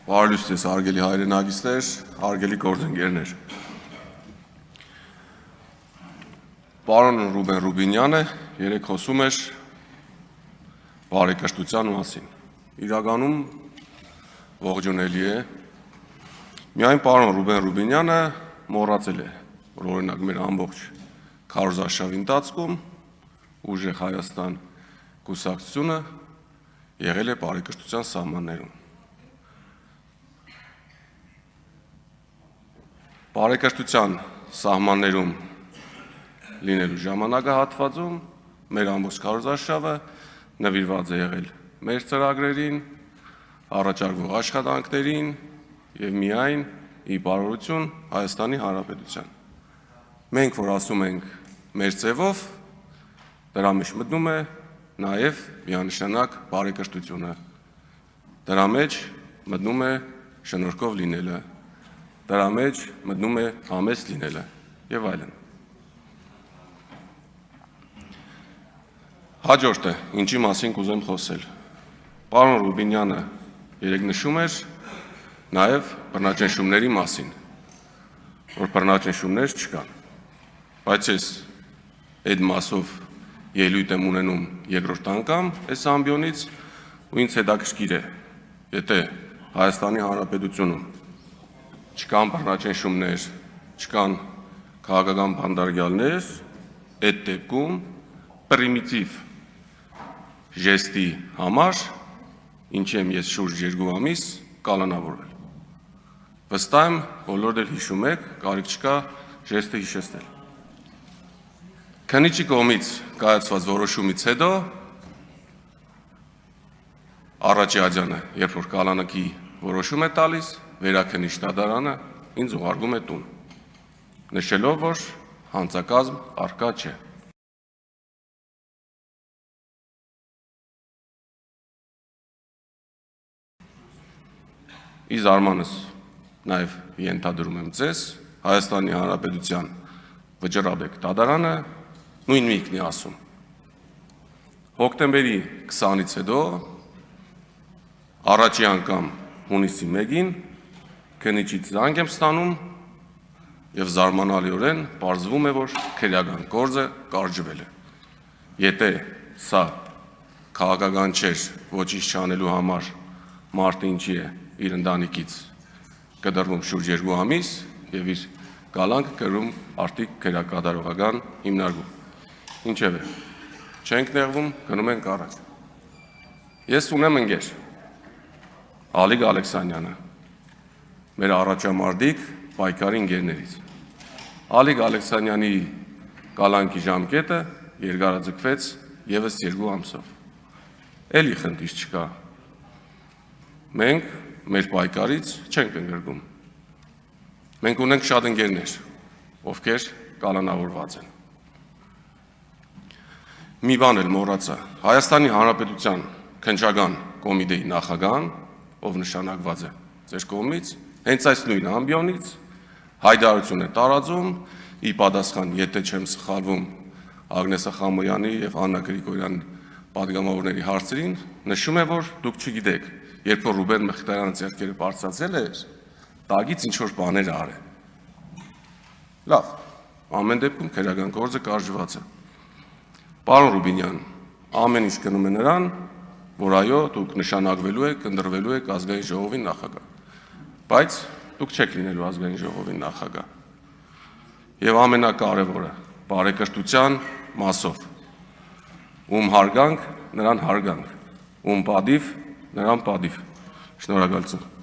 Բարելույս ձեզ, հարգելի հայրենագիտներ, հարգելի գործընկերներ։ Պարոն Ռուբեն Ռուբինյանը երեկ խոսում էր բարեկրթության մասին։ Իրականում ողջունելի է։ Միայն պարոն Ռուբեն Ռուբինյանը մոռացել է, որ օրինակ մեր ամբողջ քարոզարշավի ընթացքում ուժեղ Հայաստան կուսակցությունը եղել է բարեկրթության սահմաններում։ Բարեկրթության սահմաններում լինելու ժամանակահատվածում մեր ամբողջ քարոզարշավը նվիրված է եղել մեր ծրագրերին, առաջարկվող աշխատանքներին եւ միայն ի բարօրություն Հայաստանի Հանրապետության։ Մենք որ ասում ենք մեր ձևով, դրա մեջ մտնում է նաեւ միանշանակ բարեկրթությունը։ Դրա մեջ մտնում է շնորհքով լինելը, դրա մեջ մտնում է համեստ լինելը եւ այլն։ Հաջորդը, ինչի մասին կուզեմ խոսել։ Պարոն Ռուբինյանը երեկ նշում էր նաեւ բռնաճնշումների մասին, որ բռնաճնշումներ չկան։ Բայց ես այդ մասով ելույթ եմ ունենում երկրորդ անգամ այս ամբիոնից ու ինձ հետաքրքիր է, եթե Հայաստանի Հանրապետությունում չկան բռնաճնշումներ, չկան քաղաքական բանդարգյալներ, այդ դեպքում պրիմիտիվ ժեստի համար ինչի եմ ես շուրջ 2 ամիս կալանավորվել։ Վստահ եմ, բոլորդ էլ հիշում եք, կարիք չկա ժեստը հիշեցնել։ Քննիչի կողմից կայացված որոշումից հետո առաջի աջանը, երբ որ կալանակի որոշում է տալիս, վերաքննիչ դատարանը ինձ ուղարկում է տուն, նշելով, որ հանցակազմ առկա չէ։ Ի զարմանս նաև ենթադրում եմ ձեզ, Հայաստանի Հանրապետության վճռաբեկ դատարանը նույն միտքն է ասում։ Հոկտեմբերի 20-ից հետո առաջի անգամ հունիսի 1-ին քննիչից զանգ եմ ստանում եւ զարմանալիորեն պարզվում է, որ քրեական գործը կարճվել է։ Եթե սա քաղաքական չէր ոչինչ չանելու համար, մարդը ինչի է իր ընտանիքից կդրվում շուրջ 2 ամիս եւ իր կալանք կրում արտիք քրեակատարողական հիմնարկում։ Ինչևէ, չենք նեղվում, գնում ենք առաջ։ Ես ունեմ ընկեր Ալիկ Ալեքսանյանը, մեր առաջամարտիկ պայքարի ընկերներից։ Ալիկ Ալեքսանյանի կալանքի ժամկետը երկարաձգվեց եւս 2 ամսով։ Էլի խնդիր չկա։ Մենք մեր պայքարից չենք ընկրկում։ Մենք ունենք շատ ընկերներ, ովքեր կալանավորված են։ Մի բան էլ մոռացա, Հայաստանի Հանրապետության քննչական կոմիտեի նախագահան, ով նշանակված է ձեր կողմից, հենց այս նույն ամբիոնից հայտարարություն է տարածում, ի պատասխան, եթե չեմ սխալվում, Ագնես Խամոյանի եւ Աննա Գրիգորյանի պատգամավորների հարցերին, նշում է, որ դուք չգիտեք, երբ որ Ռուբեն Մխիթարյանը ձեռքերը բարձրացել էր, տագից ինչ որ բաներ արել։ Լավ, ամեն դեպքում քրեական գործը կարճված է։ Պարոն Ռուբինյան, ամեն ինչ գնում է նրան, որ այո, դուք նշանակվելու եք, ընտրվելու եք ազգային ժողովի նախագահ։ Բայց դուք չեք լինելու ազգային ժողովի նախագահ։ Եվ ամենակարևորը, բարեկրթության մասով։ Ում հարգանք, նրան հարգանք, ում պատիվ, նրան պատիվ։ Շնորհակալություն։